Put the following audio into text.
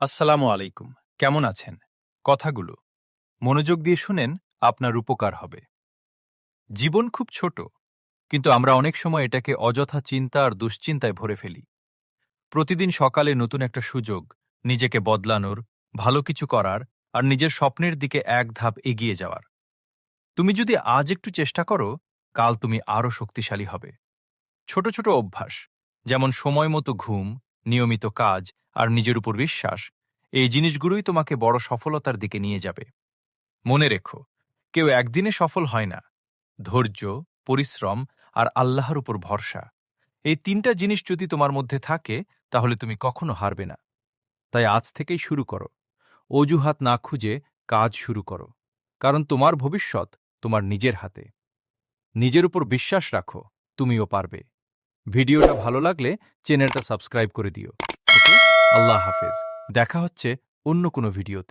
আসসালামু আলাইকুম। কেমন আছেন? কথাগুলো মনোযোগ দিয়ে শুনেন, আপনার উপকার হবে। জীবন খুব ছোট, কিন্তু আমরা অনেক সময় এটাকে অযথা চিন্তা আর দুশ্চিন্তায় ভরে ফেলি। প্রতিদিন সকালে নতুন একটা সুযোগ, নিজেকে বদলানোর, ভালো কিছু করার আর নিজের স্বপ্নের দিকে এক ধাপ এগিয়ে যাওয়ার। তুমি যদি আজ একটু চেষ্টা করো, কাল তুমি আরও শক্তিশালী হবে। ছোট ছোট অভ্যাস, যেমন সময় মতো ঘুম, নিয়মিত কাজ আর নিজের উপর বিশ্বাস, এই জিনিসগুলোই তোমাকে বড় সফলতার দিকে নিয়ে যাবে। মনে রেখো, কেউ একদিনে সফল হয় না। ধৈর্য, পরিশ্রম আর আল্লাহর উপর ভরসা, এই তিনটা জিনিস যদি তোমার মধ্যে থাকে, তাহলে তুমি কখনো হারবে না। তাই আজ থেকেই শুরু করো। অজুহাত না খুঁজে কাজ শুরু করো, কারণ তোমার ভবিষ্যৎ তোমার নিজের হাতে। নিজের উপর বিশ্বাস রাখো, তুমিও পারবে। ভিডিওটা ভালো লাগলে চ্যানেলটা সাবস্ক্রাইব করে দিও। ওকে, আল্লাহ হাফেজ। দেখা হচ্ছে অন্য কোনো ভিডিওতে।